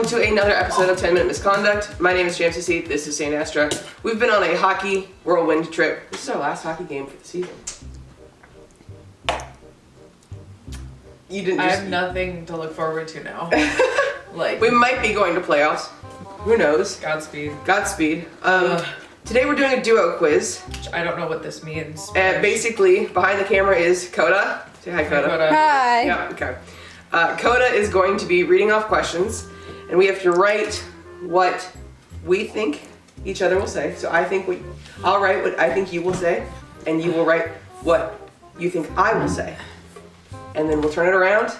welcome to another episode of 10 Minute Misconduct. My name is James C. This is St. Astra. We've been on a hockey whirlwind trip. This is our last hockey game for the season. You didn't I just... have nothing to look forward to now. We might be going to playoffs. Who knows? Godspeed. Godspeed. Today we're doing a duo quiz. I don't know what this means. Basically, behind the camera is Kota. Say hi, Kota. Hi. Yeah, okay. Kota is going to be reading off questions, and we have to write what we think each other will say. So I'll write what I think you will say, and you will write what you think I will say. And then we'll turn it around,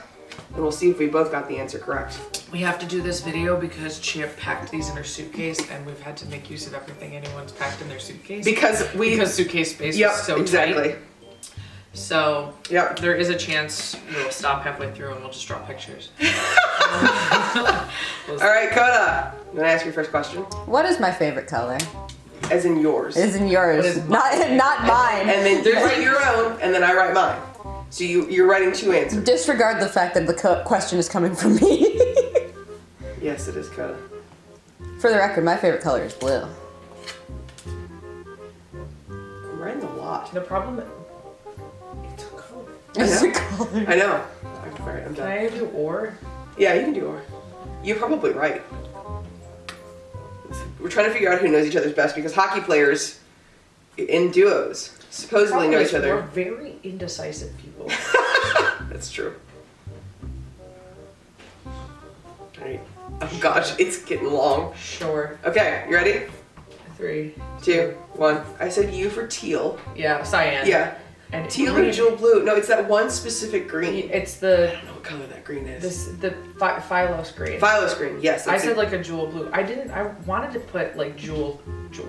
and we'll see if we both got the answer correct. We have to do this video because Chip packed these in her suitcase, and we've had to make use of everything anyone's packed in their suitcase. Because suitcase space is so exactly. tight. So yep. There is a chance we'll stop halfway through and we'll just draw pictures. All right, Kota. I'm gonna ask your first question. What is my favorite color? As in yours. As in yours, not mine. And then you write your own, and then I write mine. So you're writing two answers. Disregard the fact that the question is coming from me. Yes, it is, Kota. For the record, my favorite color is blue. I'm writing a lot. The problem. It's a color. I know. All right, I'm done. Can I do or? Yeah, you can do or. You're probably right. We're trying to figure out who knows each other's best because hockey players in duos supposedly know each other. We're very indecisive people. That's true. Alright. Oh gosh, it's getting long. Sure. Okay, you ready? 3, 2, 1. I said U for teal. Yeah, cyan. Yeah. And Teal green. or jewel blue? No, it's that one specific green. It's the I don't know what color that green is. the Phylos green. Phylos green, yes. I said like a jewel blue. I wanted to put like jewel.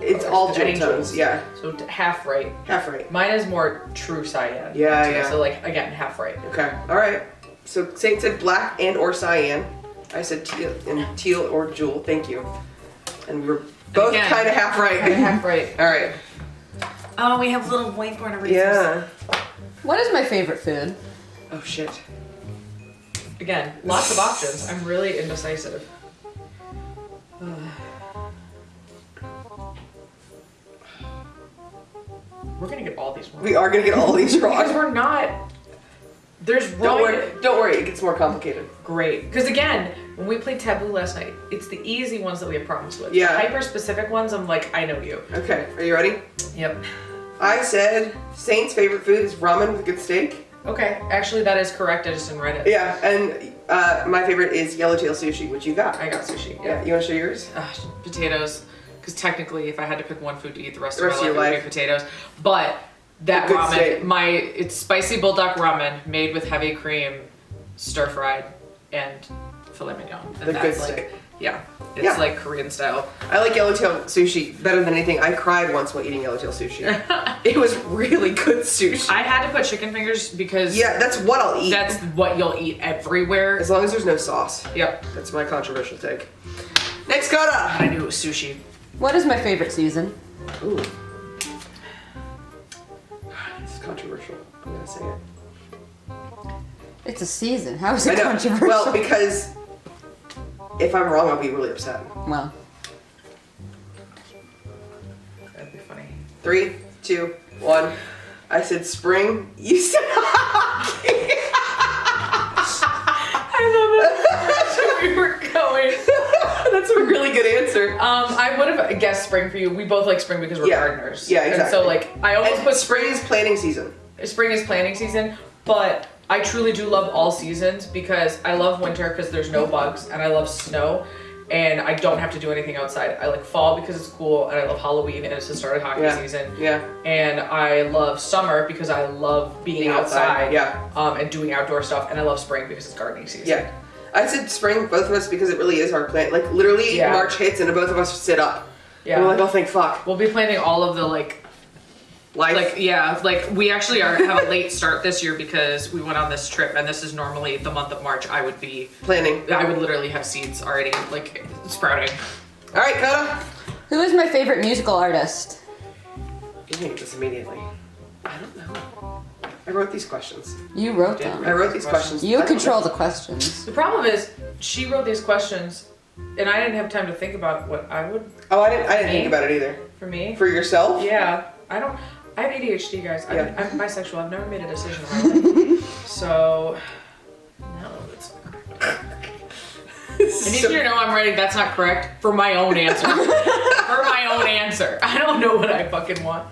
It's colors, all jewel any tones, jewels. yeah. So half right. Half right. Mine is more true cyan. Yeah, too, yeah. So like again, half right. Okay, alright. So Saint said black and or cyan. I said teal or jewel, thank you. And we were both kind of half right. Half right. Alright. Oh, we have little whiteboard erasers. Yeah. What is my favorite food? Oh shit. Again, lots of options. I'm really indecisive. We're gonna get all these wrong. We are gonna get all these Because wrong. we're not. There's Don't wrong. worry, it gets more complicated. Great. Because again, when we played Taboo last night, it's the easy ones that we have problems with. Yeah. The hyper-specific ones, I'm like, I know you. Okay, are you ready? Yep. I said Saint's favorite food is ramen with good steak. Okay. Actually, that is correct. I just didn't write it. Yeah, and my favorite is yellowtail sushi, which you got. I got sushi. Yeah, you wanna show yours? Potatoes. Because technically, if I had to pick one food to eat the rest of your my life, it would life. be potatoes. But that Good steak. ramen, it's spicy bulldog ramen made with heavy cream, stir fried, and filet mignon. And The that's good like, steak. yeah, it's Yeah. like Korean style. I like yellowtail sushi better than anything. I cried once while eating yellowtail sushi. It was really good sushi. I had to put chicken fingers because Yeah, that's what I'll eat. that's what you'll eat everywhere. As long as there's no sauce. Yep. That's my controversial take. Next, Kota! I knew it was sushi. What is my favorite season? Ooh. This is controversial. I'm gonna say it. It's a season. How is I it know. controversial? Well, because if I'm wrong, I'll be really upset. Well, That'd be funny. 3, 2, 1. I said spring. You said hockey. I love it. That's where we were going. That's a really good answer. I would have guessed spring for you. We both like spring because we're gardeners. Yeah, exactly. And so like I almost And put spring is planting season. Spring is planting season, but I truly do love all seasons because I love winter because there's no bugs and I love snow and I don't have to do anything outside. I like fall because it's cool and I love Halloween and it's the start of hockey season. Yeah. And I love summer because I love being outside. Yeah. And doing outdoor stuff, and I love spring because it's gardening season. Yeah. I said spring, both of us, because it really is our plant. Like, literally, March hits and both of us sit up. Yeah. And we're like, oh, thank fuck. We'll be planting all of the Life. we actually have a late start this year because we went on this trip, and this is normally the month of March. I would literally have seeds already like sprouting. All right, Kota. who is my favorite musical artist? You can get this immediately. I don't know. I wrote these questions. You wrote them. I wrote these questions. You I don't control know. the questions. The problem is she wrote these questions and I didn't have time to think about what I would. Oh, I didn't Me? think about it either. For me. For yourself? Yeah, I have ADHD, guys. Yeah. I'm bisexual. I've never made a decision in my life. So, no, it's not correct. I need you to know I'm writing that's not correct for my own answer. For my own answer. I don't know what I fucking want.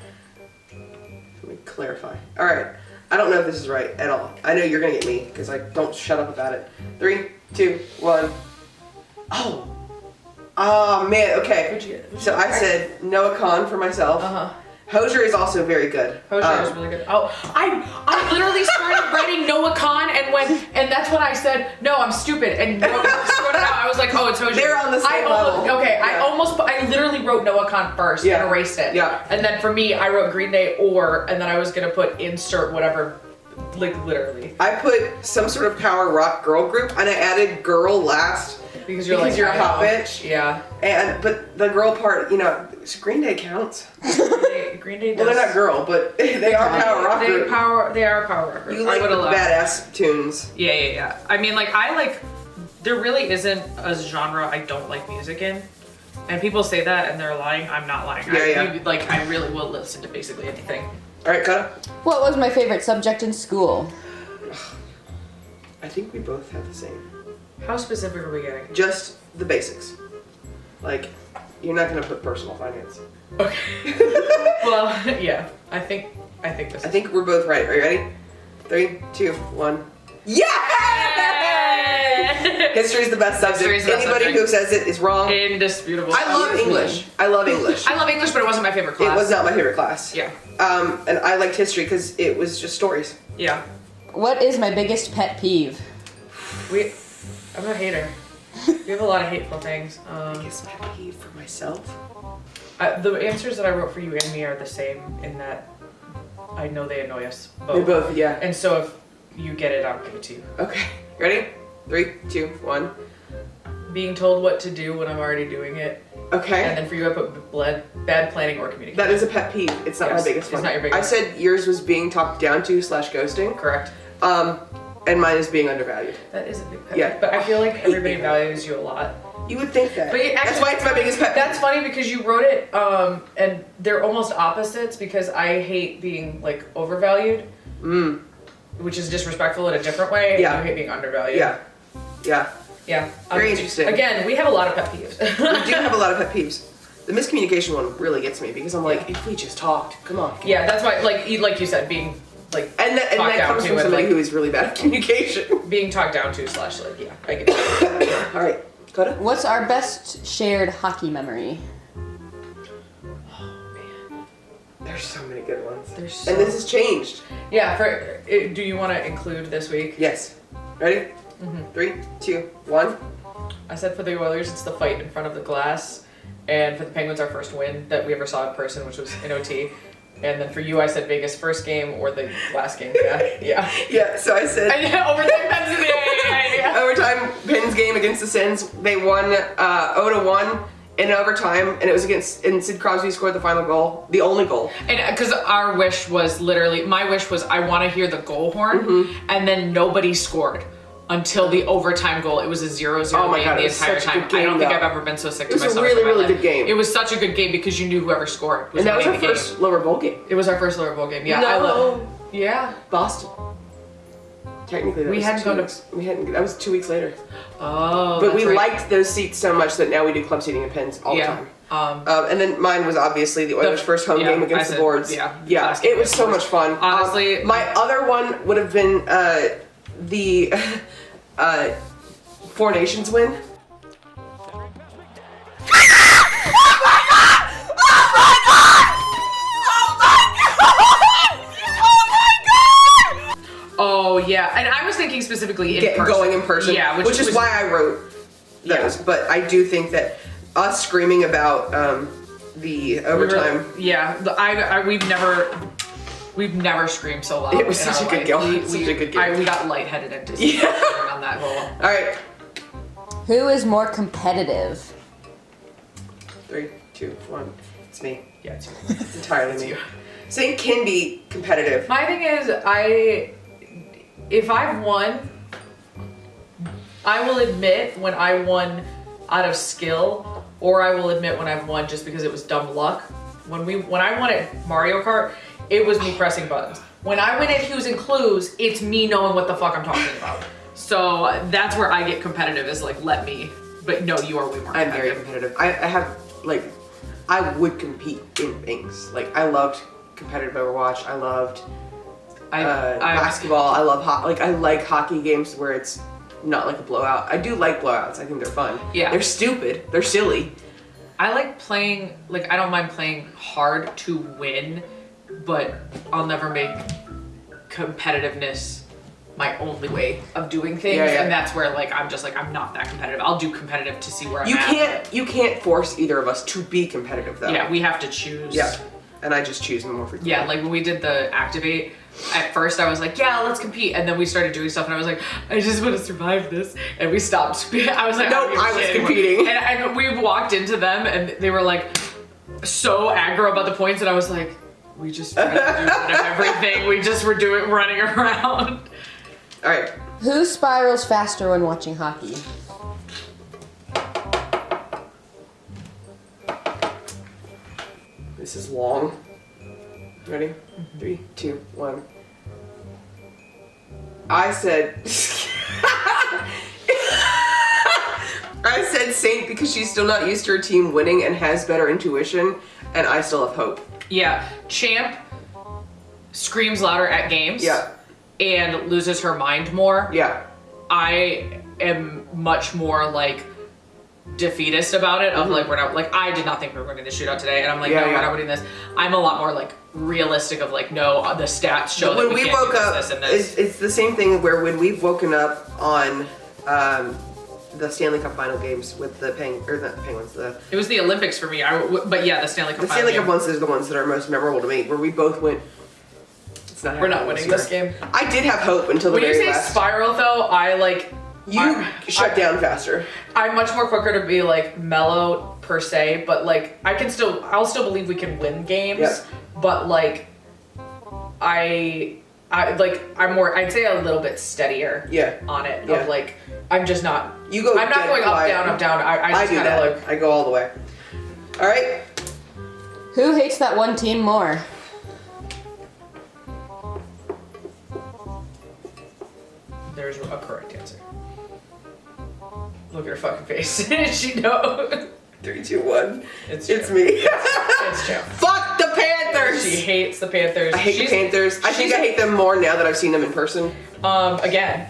Let me clarify. All right. I don't know if this is right at all. I know you're gonna get me because I don't shut up about it. 3, 2, 1. Oh. Oh man. Okay. What'd you get? So I said Noah Khan for myself. Hosier is also very good. Hosier is really good. Oh, I literally started writing Noah Khan and that's when I said, no, I'm stupid. And wrote it out. I was like, oh, it's Hosier. They're on the same level. Okay, Yeah. I literally wrote Noah Khan first and erased it. Yeah. And then for me, I wrote Green Day and then I was going to put insert whatever, like literally. I put some sort of power rock girl group and I added girl last. Because you're a hot bitch. Yeah. But the girl part, so Green Day counts. Green Day Well, does. they're not girl, but they are power rock group. They are power rock group. You like I would've loved. badass tunes. Yeah. I mean, there really isn't a genre I don't like music in. And people say that and they're lying. I'm not lying. I really will listen to basically anything. All right, Kota. What was my favorite subject in school? I think we both have the same. How specific are we getting? Just the basics. Like, you're not gonna put personal finance. Okay. Well, yeah. I think this. I think we're both right. Are you ready? 3, 2, 1. Yeah! History is the best subject. History is the best Anybody subject. who says it is wrong. Indisputable. I love English. I love English. I love English, but it wasn't my favorite class. It was not my favorite class. Yeah. And I liked history because it was just stories. Yeah. What is my biggest pet peeve? I'm a hater. We have a lot of hateful things. Biggest pet peeve for myself. The answers that I wrote for you and me are the same in that I know they annoy us both. We both, yeah. And so if you get it, I'll give it to you. Okay. Ready? 3, 2, 1. Being told what to do when I'm already doing it. Okay. And then for you, I put bad planning or communication. That is a pet peeve. It's not my biggest one. It's not your biggest. I said yours was being talked down to / ghosting. Correct. And mine is being undervalued. That is a big pet Yeah. peeve. But I feel like everybody that. values you a lot. You would think that. But That's why it's my biggest pet peeve. That's funny because you wrote it, and they're almost opposites because I hate being like overvalued, which is disrespectful in a different way. Yeah. And you hate being undervalued. Yeah. Yeah. Very interesting. Again, we have a lot of pet peeves. We do have a lot of pet peeves. The miscommunication one really gets me because I'm like, if we just talked, come on. Yeah, that's why, like you said, being like And that down comes to from and, somebody like- who is really bad at communication. being talked down to / yeah, I get it. All right, Kota. What's our best shared hockey memory? There's so many good ones. There's And this has changed. Yeah. Do you want to include this week? Yes. Ready? 3, 2, 1. I said for the Oilers, it's the fight in front of the glass, and for the Penguins, our first win that we ever saw in person, which was in OT. And then for you, I said Vegas first game or the last game. Yeah. Yeah, so I said Overtime Pens. Yeah. overtime Pens game against the Sens. They won 0-1 in overtime, and it was and Sid Crosby scored the final goal, the only goal. And because our wish was my wish was I want to hear the goal horn, and then nobody scored until the overtime goal. It was a 0-0 Oh my game God, the it was entire such a time. good game, I don't think though. I've ever been so sick to It was my a stomach really, in my really life. good game. It was such a good game because you knew whoever scored was And that was our winning the game. first lower bowl game. It was our first lower bowl game. Yeah, No. Yeah. Boston. Technically, that We was hadn't 2 gone to- weeks. We hadn't. That was 2 weeks later. Oh. But that's we right. liked those seats so much that now we do club seating and Pens all the time. And then mine was obviously the Oilers' first home game against the Boards. Yeah. It was so much fun. Honestly, my other one would have been the Four Nations win. Oh yeah, and I was thinking specifically in person. Going in person. Yeah, which is was why I wrote those. Yeah. But I do think that us screaming about the overtime. We've never screamed so loud. It was in such our a good life. game. Such a good game. We got lightheaded and dizzy on that goal. All right. Who is more competitive? 3, 2, 1. It's me. Yeah, it's you. It's entirely me. Saying can be competitive. My thing is, if I've won, I will admit when I won out of skill, or I will admit when I've won just because it was dumb luck. When I won at Mario Kart, it was me pressing buttons. When I win at Hues and Clues, it's me knowing what the fuck I'm talking about. So that's where I get competitive, is like, let me. But no, you are way more competitive. I'm very competitive. I have, like, I would compete in things. Like, I loved competitive Overwatch. I loved basketball. I love I like hockey games where it's not like a blowout. I do like blowouts. I think they're fun. Yeah. They're stupid. They're silly. I like playing, like, I don't mind playing hard to win, but I'll never make competitiveness my only way of doing things. Yeah. And that's where, like, I'm just like, I'm not that competitive. I'll do competitive to see where I'm at. You can't force either of us to be competitive, though. Yeah, we have to choose. Yeah. And I just choose more frequently. Yeah, like when we did the Activate, at first I was like, yeah, let's compete. And then we started doing stuff and I was like, I just want to survive this. And we stopped. I was like, no, I was competing. And we walked into them and they were like so aggro about the points. And I was like, we just tried to do everything. We just were running around. All right. Who spirals faster when watching hockey? This is long. Ready? 3, 2, 1. I said I said Saint because she's still not used to her team winning and has better intuition, and I still have hope. Yeah, Champ screams louder at games. Yeah. And loses her mind more. Yeah. I am much more like defeatist about it, of like, we're not, like, I did not think we were winning the shootout today, and I'm like, no, we're not winning this. I'm a lot more like realistic of like, no, the stats show that we can't do this and this. It's the same thing where when we've woken up on the Stanley Cup final games with the Penguins. It was the Olympics for me. But yeah, the Stanley Cup. The Stanley Cup ones are the ones that are most memorable to me, where we both went. We're not winning this game. I did have hope until the very last. When you say spiral, though, I like. You shut down faster. I'm much more quicker to be like mellow per se, but like I'll still believe we can win games. Yeah. But like, I'm more. I'd say a little bit steadier. Yeah. On it. Yeah. Of like, I'm just not. You go. I'm not going up, down. I just do kind that. of like. I go all the way. All right. Who hates that one team more? There's a correct answer. Look at her fucking face. She knows. 3, 2, 1. It's me. It's Champ. Fuck the Panthers! She hates the Panthers. I hate the Panthers. I think I hate them more now that I've seen them in person. Again.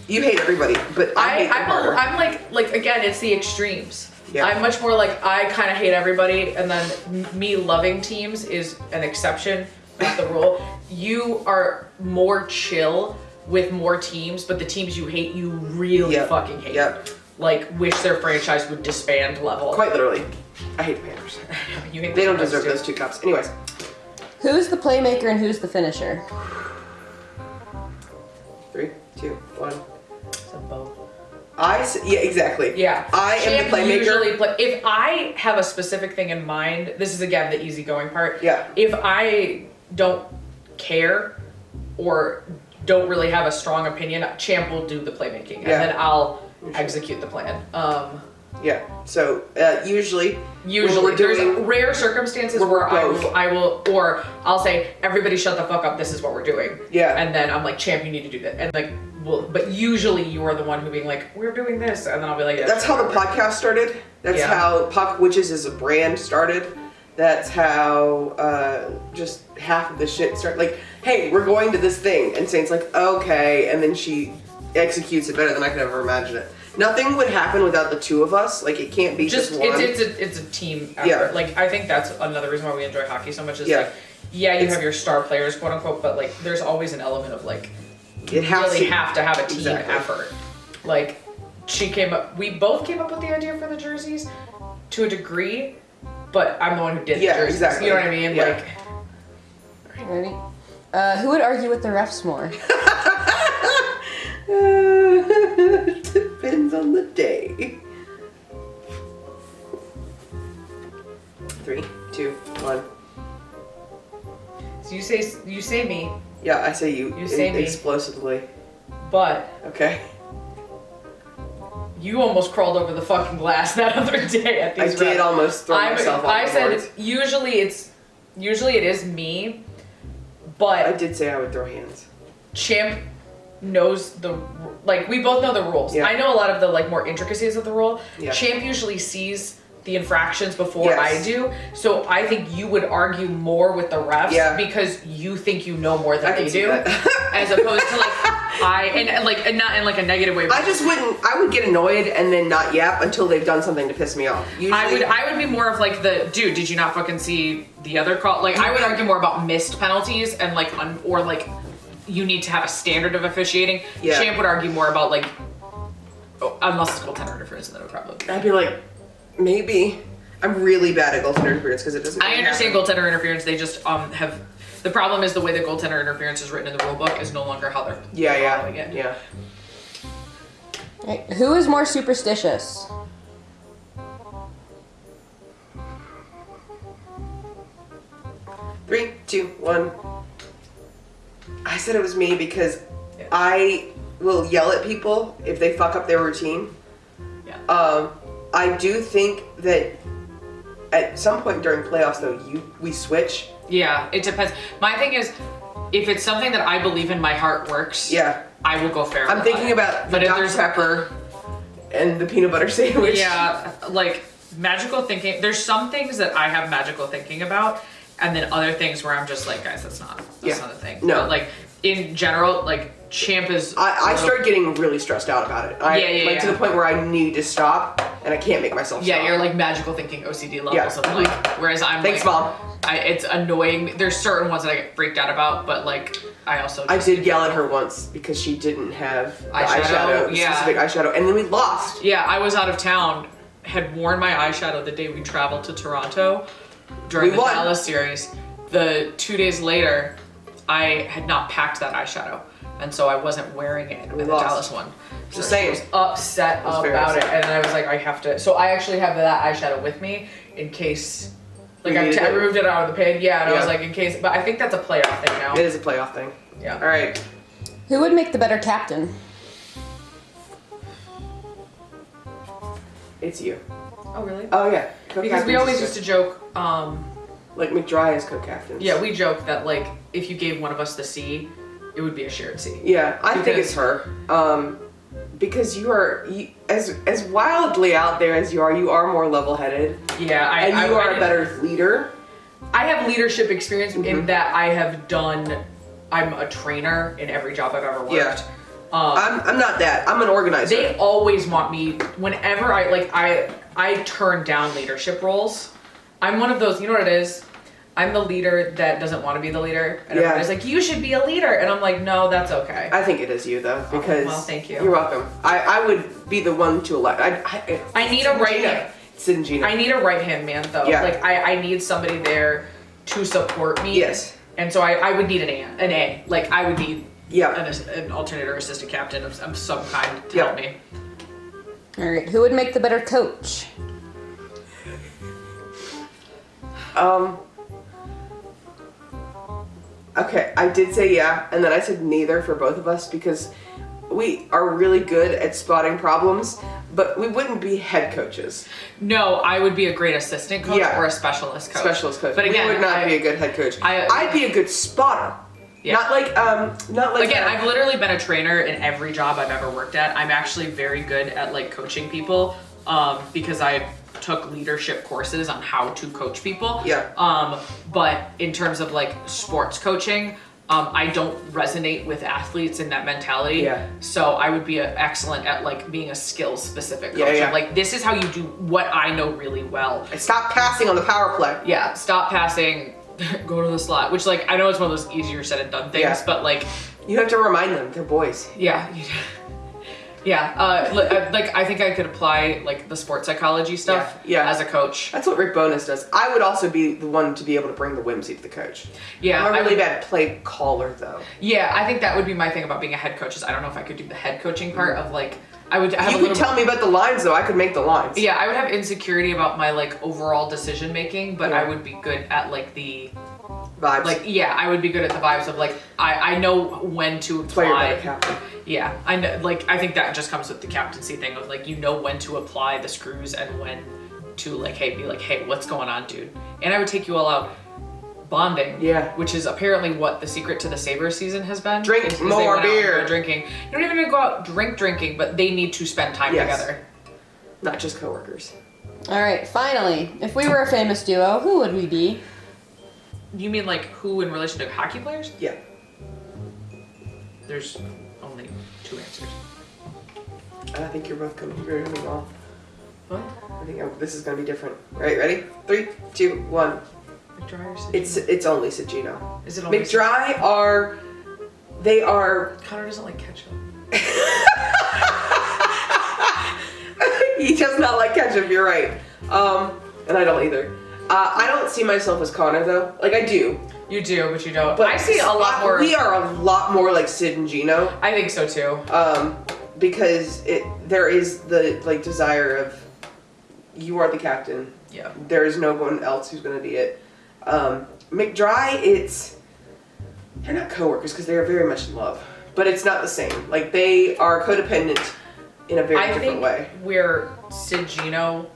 You hate everybody, but I hate them harder. I'm like again, it's the extremes. Yeah. I'm much more like, I kind of hate everybody, and then me loving teams is an exception, not the rule. You are more chill with more teams, but the teams you hate, you really fucking hate. Yep. Like, wish their franchise would disband level. Quite literally. I hate the Panthers. You hate they don't deserve those 2 cups. Anyways. Who's the playmaker and who's the finisher? 3, 2, 1. So both. Yeah, exactly. Yeah. I am the playmaker. If I have a specific thing in mind, this is again the easygoing part. Yeah. If I don't care or don't really have a strong opinion, Champ will do the playmaking, and then I'll execute the plan. Yeah. So usually there's rare circumstances where I will, or I'll say, everybody shut the fuck up. This is what we're doing. Yeah. And then I'm like, Champ, you need to do that. And like, but usually you are the one who being like, we're doing this, and then I'll be like, yeah, that's how the podcast started. That's how Puck Witches as a brand started. That's how just half of the shit started. Like, hey, we're going to this thing, and Saint's like, okay, and then she executes it better than I could ever imagine it. Nothing would happen without the 2 of us. Like, it can't be just one. It's a team effort. Yeah. Like, I think that's another reason why we enjoy hockey so much is like, you have your star players, quote unquote, but like, there's always an element of like, you really have to have a team effort. Like, we both came up with the idea for the jerseys to a degree, but I'm the one who did the jerseys. Exactly. You know what I mean? Yeah. Like, ready? Who would argue with the refs more? Depends on the day. 3, 2, 1. So you say me. Yeah, I say you. You say me. Explosively. But okay. You almost crawled over the fucking glass that other day at these I did refs. almost throw myself off I the said boards. usually it is me, but I did say I would throw hands. Champ knows we both know the rules. Yeah. I know a lot of the more intricacies of the rule. Yeah. Champ usually sees the infractions before Yes. I do, so I think you would argue more with the refs because you think you know more than I can they see do, that. as opposed to and not in a negative way. I would get annoyed and then not yap until they've done something to piss me off. Usually, I would be more of dude, did you not fucking see the other call? I would argue more about missed penalties and you need to have a standard of officiating. Yeah. Champ would argue more about unless it's goaltender interference, then it would probably. I'd be like, maybe. I'm really bad at goaltender interference because it doesn't. I understand goaltender interference. They just have. The problem is the way the goaltender interference is written in the rule book is no longer how they're following it. Yeah. Right. Who is more superstitious? Three, two, one. I said it was me because I will yell at people if they fuck up their routine. Yeah. I do think that at some point during playoffs, though, we switch. Yeah, it depends. My thing is, if it's something that I believe in my heart works, I will go fair. I'm thinking about the Dr. Pepper and the peanut butter sandwich. Yeah, magical thinking. There's some things that I have magical thinking about, and then other things where I'm just like, guys, that's not a thing. No. But in general, Champ is. I started getting really stressed out about it. To the point where I need to stop, and I can't make myself stop. Yeah, you're magical thinking OCD levels of whereas I'm thanks, Mom. It's annoying. There's certain ones that I get freaked out about, but I also. I did yell at her once because she didn't have the eyeshadow, specific eyeshadow, and then we lost. Yeah, I was out of town, had worn my eyeshadow the day we traveled to Toronto during the Dallas series. The 2 days later, I had not packed that eyeshadow, and so I wasn't wearing it in the Dallas one. Just saying. I was upset about it, and I was like, I have to. So I actually have that eyeshadow with me in case. I removed it out of the pin. Yeah, and I was in case. But I think that's a playoff thing now. It is a playoff thing. Yeah. All right. Who would make the better captain? It's you. Oh really? Oh yeah. Because we always used to joke. Like McDry is co-captain. Yeah, we joke that if you gave one of us the C, it would be a shared C. Yeah, I think it's her. Because you are as wildly out there as you are more level-headed. Yeah, and you are a better leader. I have leadership experience in that I'm a trainer in every job I've ever worked. Yeah. I'm not that. I'm an organizer. They always want me whenever I turn down leadership roles. I'm one of those, you know what it is? I'm the leader that doesn't want to be the leader. And everybody's like, you should be a leader. And I'm like, no, that's okay. I think it is you though, because well, thank you. You're welcome. I would be the one to elect. I need a right hand. Sid and Gina. I need a right hand man though. Yeah. I need somebody there to support me. Yes. And so I would need an A. I would need Yeah. an alternate or assistant captain of some kind to help me. All right. Who would make the better coach? Okay, I did say yeah, and then I said neither for both of us because we are really good at spotting problems, but we wouldn't be head coaches. No, I would be a great assistant coach or a specialist coach. Specialist coach. But again, we would not be a good head coach. I'd be a good spotter. Yeah. Not like. Again, I've literally been a trainer in every job I've ever worked at. I'm actually very good at coaching people because I took leadership courses on how to coach people. Yeah. But in terms of sports coaching, I don't resonate with athletes in that mentality. Yeah. So I would be excellent at being a skills specific coach. Yeah. I'm this is how you do what I know really well. Stop passing on the power play. Yeah. Stop passing. Go to the slot. Which I know it's one of those easier said and done things, but you have to remind them they're boys. Yeah. Yeah, I think I could apply the sports psychology stuff as a coach. That's what Rick Bowness does. I would also be the one to be able to bring the whimsy to the coach. Yeah, I'm a really bad play caller though. Yeah, I think that would be my thing about being a head coach is I don't know if I could do the head coaching part of I would have. You could tell me about the lines though. I could make the lines. Yeah, I would have insecurity about my overall decision making, but I would be good at the Vibes. Like, yeah, I would be good at the vibes of like, I know when to That's why you're a better apply. captain. Yeah, I know. Like, I think that just comes with the captaincy thing of like, you know when to apply the screws and when to like, hey, be like, hey, what's going on, dude? And I would take you all out bonding. Yeah. Which is apparently what the secret to the Sabres season has been. Drink is they more went out and beer. go drinking. You don't even need to go out drinking, but they need to spend time Yes. together. Not just coworkers. All right, finally, if we were a famous duo, who would we be? You mean like who in relation to hockey players? Yeah. There's only 2 answers. I think you're both coming. You're doing wrong. What? I think this is gonna be different. Right, ready? 3, 2, 1. McDry or Sid? It's only Sagino. Is it only McDry are. They are. Connor doesn't like ketchup. He does not like ketchup. You're right. And I don't either. I don't see myself as Connor though. Like I do. You do, but you don't. But I see a lot more. We are a lot more like Sid and Gino. I think so too. Because there is the like desire of you are the captain. Yeah. There is no one else who's gonna be it. McDry, they're not coworkers because they are very much in love, but it's not the same. Like they are codependent in a very different way. We're Sid Gino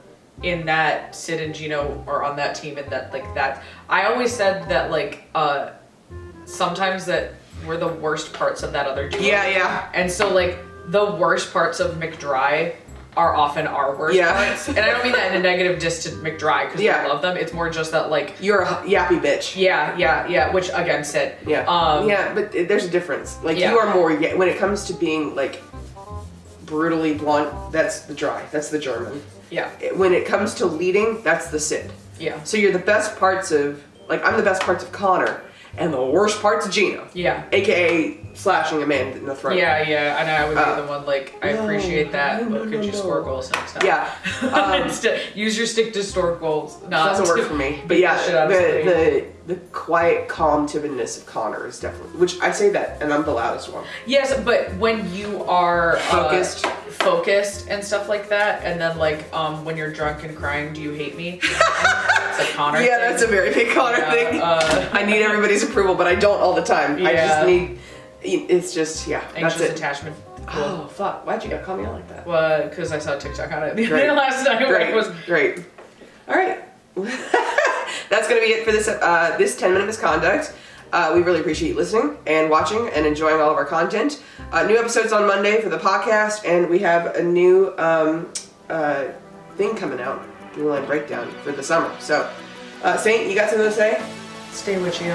in that Sid and Gino are on that team and that I always said that like sometimes that we're the worst parts of that other duo. Yeah. And so like the worst parts of McDry are often our worst parts. And I don't mean that in a negative diss to McDry because we love them. It's more just that like You're a yappy bitch. Yeah. Which again Sid. Yeah. But there's a difference. Like you are more when it comes to being like brutally blunt. That's the dry. That's the German. Yeah. When it comes to leading, that's the Sid. Yeah. So you're the best parts of I'm the best parts of Connor and the worst parts of Gino. Yeah. AKA slashing a man in the throat. Yeah, and I would be the one like, I appreciate that, but could you score goals next time? Yeah. Instead, use your stick to score goals. Doesn't work for me. But yeah, the quiet, calm timidness of Connor is definitely, which I say that, and I'm the loudest one. Yes, but when you are Focused and stuff like that, and then like when you're drunk and crying, do you hate me? It's a Connor thing. That's a very big Connor thing. I need everybody's approval, but I don't all the time. I just need, it's just, Anxious that's it. attachment. Cool. Oh, fuck. Why'd you call me out like that? Well, because I saw a TikTok on it Great. last night. Great. All right. That's going to be it for this 10 Minute Misconduct. We really appreciate you listening and watching and enjoying all of our content. New episodes on Monday for the podcast, and we have a new thing coming out, Blue Line Breakdown, for the summer. So, Saint, you got something to say? Stay with you.